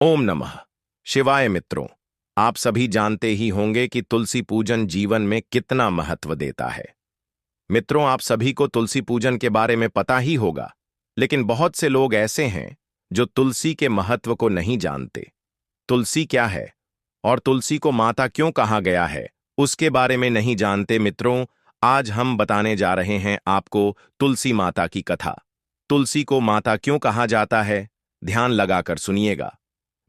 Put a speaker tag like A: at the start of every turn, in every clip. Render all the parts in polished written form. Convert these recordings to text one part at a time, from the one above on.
A: ओम नमः शिवाय। मित्रों, आप सभी जानते ही होंगे कि तुलसी पूजन जीवन में कितना महत्व देता है। मित्रों, आप सभी को तुलसी पूजन के बारे में पता ही होगा, लेकिन बहुत से लोग ऐसे हैं जो तुलसी के महत्व को नहीं जानते। तुलसी क्या है और तुलसी को माता क्यों कहा गया है, उसके बारे में नहीं जानते। मित्रों, आज हम बताने जा रहे हैं आपको तुलसी माता की कथा। तुलसी को माता क्यों कहा जाता है, ध्यान लगाकर सुनिएगा।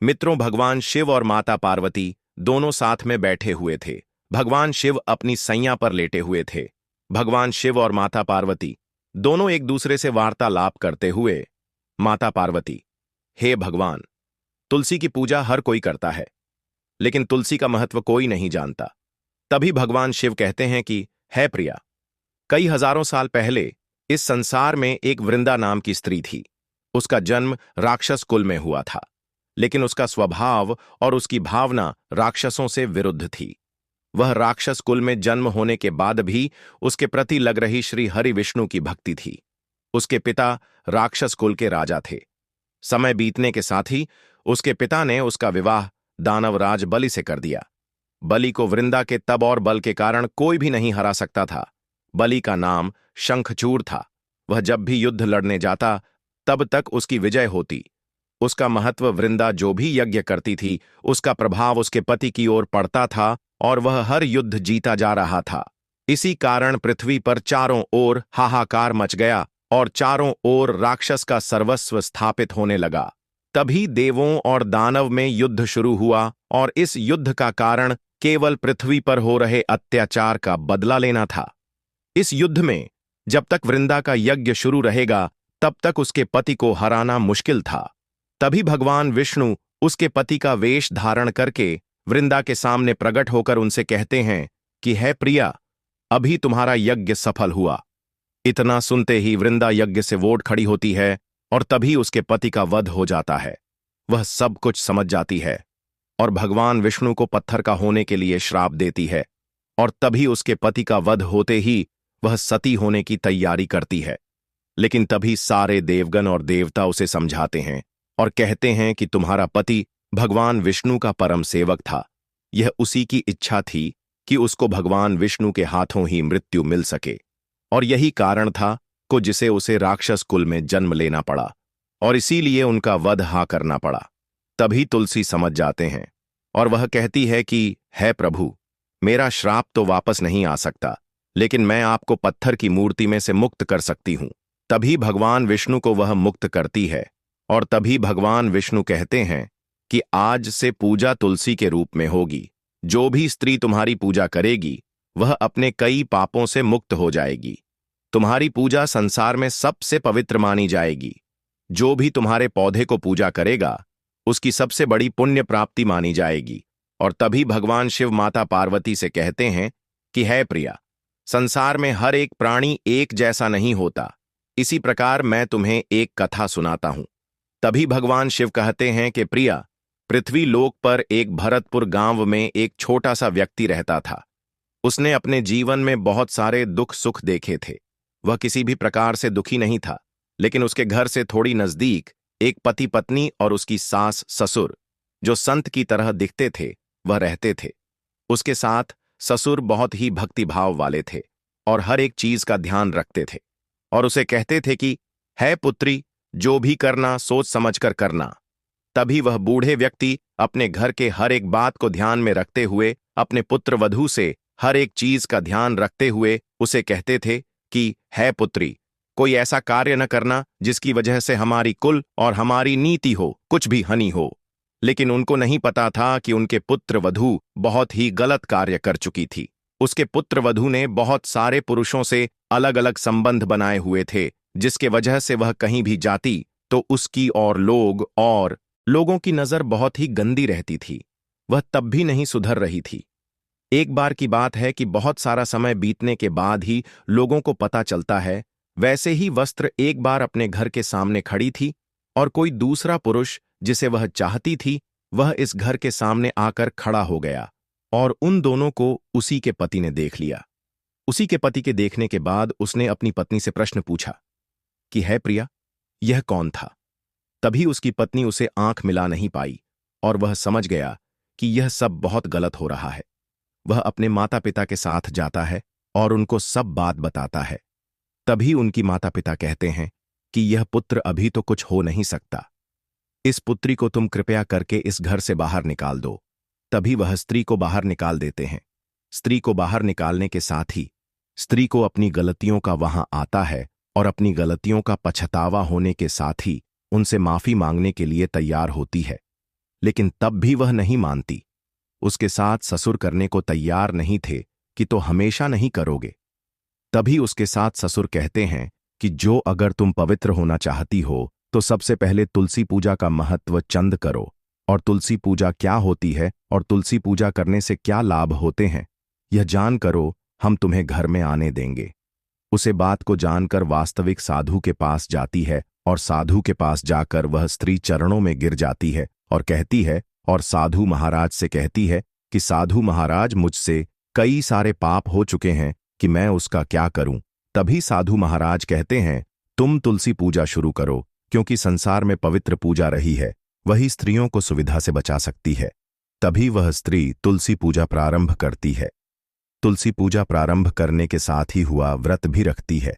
A: मित्रों, भगवान शिव और माता पार्वती दोनों साथ में बैठे हुए थे। भगवान शिव अपनी सैया पर लेटे हुए थे। भगवान शिव और माता पार्वती दोनों एक दूसरे से वार्तालाप करते हुए। माता पार्वती: हे भगवान, तुलसी की पूजा हर कोई करता है, लेकिन तुलसी का महत्व कोई नहीं जानता। तभी भगवान शिव कहते हैं कि है प्रिया, कई हजारों साल पहले इस संसार में एक वृंदा नाम की स्त्री थी। उसका जन्म राक्षस कुल में हुआ था, लेकिन उसका स्वभाव और उसकी भावना राक्षसों से विरुद्ध थी। वह राक्षस कुल में जन्म होने के बाद भी उसके प्रति लग रही श्री हरि विष्णु की भक्ति थी। उसके पिता राक्षस कुल के राजा थे। समय बीतने के साथ ही उसके पिता ने उसका विवाह दानवराज बलि से कर दिया। बलि को वृंदा के तब और बल के कारण कोई भी नहीं हरा सकता था। बलि का नाम शंखचूड़ था। वह जब भी युद्ध लड़ने जाता तब तक उसकी विजय होती। उसका महत्व वृंदा जो भी यज्ञ करती थी, उसका प्रभाव उसके पति की ओर पड़ता था और वह हर युद्ध जीता जा रहा था। इसी कारण पृथ्वी पर चारों ओर हाहाकार मच गया और चारों ओर राक्षस का सर्वस्व स्थापित होने लगा। तभी देवों और दानव में युद्ध शुरू हुआ और इस युद्ध का कारण केवल पृथ्वी पर हो रहे अत्याचार का बदला लेना था। इस युद्ध में जब तक वृंदा का यज्ञ शुरू रहेगा, तब तक उसके पति को हराना मुश्किल था। तभी भगवान विष्णु उसके पति का वेश धारण करके वृंदा के सामने प्रकट होकर उनसे कहते हैं कि है प्रिया, अभी तुम्हारा यज्ञ सफल हुआ। इतना सुनते ही वृंदा यज्ञ से वोट खड़ी होती है और तभी उसके पति का वध हो जाता है। वह सब कुछ समझ जाती है और भगवान विष्णु को पत्थर का होने के लिए श्राप देती है और तभी उसके पति का वध होते ही वह सती होने की तैयारी करती है। लेकिन तभी सारे देवगण और देवता उसे समझाते हैं और कहते हैं कि तुम्हारा पति भगवान विष्णु का परम सेवक था। यह उसी की इच्छा थी कि उसको भगवान विष्णु के हाथों ही मृत्यु मिल सके, और यही कारण था को जिसे उसे राक्षस कुल में जन्म लेना पड़ा और इसीलिए उनका वध हा करना पड़ा। तभी तुलसी समझ जाते हैं और वह कहती है कि है प्रभु, मेरा श्राप तो वापस नहीं आ सकता, लेकिन मैं आपको पत्थर की मूर्ति में से मुक्त कर सकती हूं। तभी भगवान विष्णु को वह मुक्त करती है और तभी भगवान विष्णु कहते हैं कि आज से पूजा तुलसी के रूप में होगी। जो भी स्त्री तुम्हारी पूजा करेगी वह अपने कई पापों से मुक्त हो जाएगी। तुम्हारी पूजा संसार में सबसे पवित्र मानी जाएगी। जो भी तुम्हारे पौधे को पूजा करेगा उसकी सबसे बड़ी पुण्य प्राप्ति मानी जाएगी। और तभी भगवान शिव माता पार्वती से कहते हैं कि है प्रिया, संसार में हर एक प्राणी एक जैसा नहीं होता। इसी प्रकार मैं तुम्हें एक कथा सुनाता हूं। तभी भगवान शिव कहते हैं कि प्रिया, पृथ्वी लोक पर एक भरतपुर गांव में एक छोटा सा व्यक्ति रहता था। उसने अपने जीवन में बहुत सारे दुख सुख देखे थे। वह किसी भी प्रकार से दुखी नहीं था, लेकिन उसके घर से थोड़ी नजदीक एक पति पत्नी और उसकी सास ससुर, जो संत की तरह दिखते थे, वह रहते थे। उसके साथ ससुर बहुत ही भक्तिभाव वाले थे और हर एक चीज का ध्यान रखते थे और उसे कहते थे कि है पुत्री, जो भी करना सोच समझकर करना। तभी वह बूढ़े व्यक्ति अपने घर के हर एक बात को ध्यान में रखते हुए अपने पुत्र वधू से हर एक चीज का ध्यान रखते हुए उसे कहते थे कि है पुत्री, कोई ऐसा कार्य न करना जिसकी वजह से हमारी कुल और हमारी नीति हो कुछ भी हानि हो। लेकिन उनको नहीं पता था कि उनके पुत्र वधू बहुत ही गलत कार्य कर चुकी थी। उसके पुत्र वधू ने बहुत सारे पुरुषों से अलग अलग संबंध बनाए हुए थे, जिसके वजह से वह कहीं भी जाती तो उसकी और लोगों की नजर बहुत ही गंदी रहती थी। वह तब भी नहीं सुधर रही थी। एक बार की बात है कि बहुत सारा समय बीतने के बाद ही लोगों को पता चलता है। वैसे ही वस्त्र एक बार अपने घर के सामने खड़ी थी और कोई दूसरा पुरुष जिसे वह चाहती थी वह इस घर के सामने आकर खड़ा हो गया और उन दोनों को उसी के पति ने देख लिया। उसी के पति के देखने के बाद उसने अपनी पत्नी से प्रश्न पूछा कि है प्रिया, यह कौन था? तभी उसकी पत्नी उसे आंख मिला नहीं पाई और वह समझ गया कि यह सब बहुत गलत हो रहा है। वह अपने माता पिता के साथ जाता है और उनको सब बात बताता है। तभी उनकी माता पिता कहते हैं कि यह पुत्र अभी तो कुछ हो नहीं सकता। इस पुत्री को तुम कृपया करके इस घर से बाहर निकाल दो। तभी वह स्त्री को बाहर निकाल देते हैं। स्त्री को बाहर निकालने के साथ ही स्त्री को अपनी गलतियों का वहां आता है और अपनी गलतियों का पछतावा होने के साथ ही उनसे माफी मांगने के लिए तैयार होती है। लेकिन तब भी वह नहीं मानती। उसके साथ ससुर करने को तैयार नहीं थे कि तो हमेशा नहीं करोगे। तभी उसके साथ ससुर कहते हैं कि जो अगर तुम पवित्र होना चाहती हो तो सबसे पहले तुलसी पूजा का महत्व चंद करो, और तुलसी पूजा क्या होती है और तुलसी पूजा करने से क्या लाभ होते हैं यह जान करो, हम तुम्हें घर में आने देंगे। उसे बात को जानकर वास्तविक साधु के पास जाती है और साधु के पास जाकर वह स्त्री चरणों में गिर जाती है और कहती है और साधु महाराज से कहती है कि साधु महाराज, मुझसे कई सारे पाप हो चुके हैं कि मैं उसका क्या करूं। तभी साधु महाराज कहते हैं, तुम तुलसी पूजा शुरू करो, क्योंकि संसार में पवित्र पूजा रही है वही स्त्रियों को सुविधा से बचा सकती है। तभी वह स्त्री तुलसी पूजा प्रारंभ करती है। तुलसी पूजा प्रारंभ करने के साथ ही हुआ व्रत भी रखती है।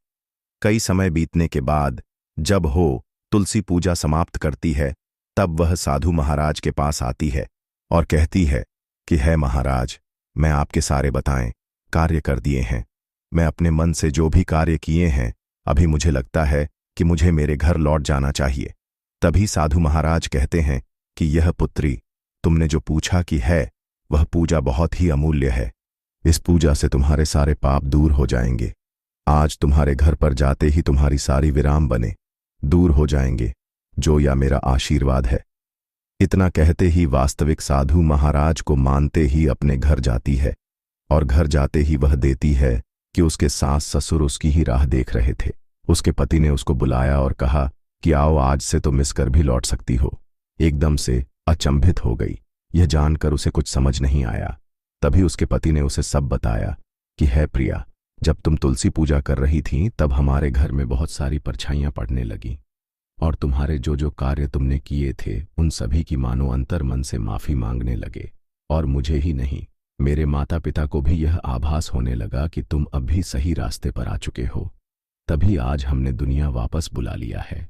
A: कई समय बीतने के बाद जब हो तुलसी पूजा समाप्त करती है, तब वह साधु महाराज के पास आती है और कहती है कि है महाराज, मैं आपके सारे बताएं कार्य कर दिए हैं। मैं अपने मन से जो भी कार्य किए हैं, अभी मुझे लगता है कि मुझे मेरे घर लौट जाना चाहिए। तभी साधु महाराज कहते हैं कि यह पुत्री, तुमने जो पूछा कि है वह पूजा बहुत ही अमूल्य है। इस पूजा से तुम्हारे सारे पाप दूर हो जाएंगे। आज तुम्हारे घर पर जाते ही तुम्हारी सारी विराम बने दूर हो जाएंगे, जो या मेरा आशीर्वाद है। इतना कहते ही वास्तविक साधु महाराज को मानते ही अपने घर जाती है, और घर जाते ही वह देती है कि उसके सास ससुर उसकी ही राह देख रहे थे। उसके पति ने उसको बुलाया और कहा कि आओ, आज से तो मिस कर भी लौट सकती हो। एकदम से अचंभित हो गई। यह जानकर उसे कुछ समझ नहीं आया। तभी उसके पति ने उसे सब बताया कि है प्रिया, जब तुम तुलसी पूजा कर रही थी तब हमारे घर में बहुत सारी परछाइयां पड़ने लगीं, और तुम्हारे जो जो कार्य तुमने किए थे उन सभी की मानो अंतर मन से माफी मांगने लगे। और मुझे ही नहीं, मेरे माता पिता को भी यह आभास होने लगा कि तुम अब भी सही रास्ते पर आ चुके हो। तभी आज हमने दुनिया वापस बुला लिया है।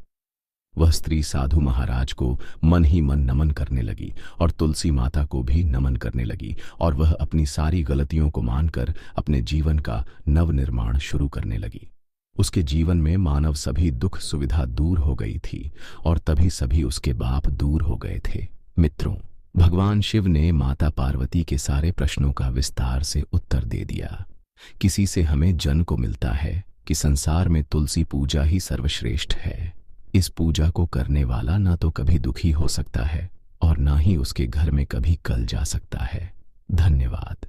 A: वह स्त्री साधु महाराज को मन ही मन नमन करने लगी और तुलसी माता को भी नमन करने लगी, और वह अपनी सारी गलतियों को मानकर अपने जीवन का नवनिर्माण शुरू करने लगी। उसके जीवन में मानव सभी दुख सुविधा दूर हो गई थी, और तभी सभी उसके बाप दूर हो गए थे। मित्रों, भगवान शिव ने माता पार्वती के सारे प्रश्नों का विस्तार से उत्तर दे दिया। किसी से हमें जन को मिलता है कि संसार में तुलसी पूजा ही सर्वश्रेष्ठ है। इस पूजा को करने वाला ना तो कभी दुखी हो सकता है और ना ही उसके घर में कभी कल जा सकता है। धन्यवाद।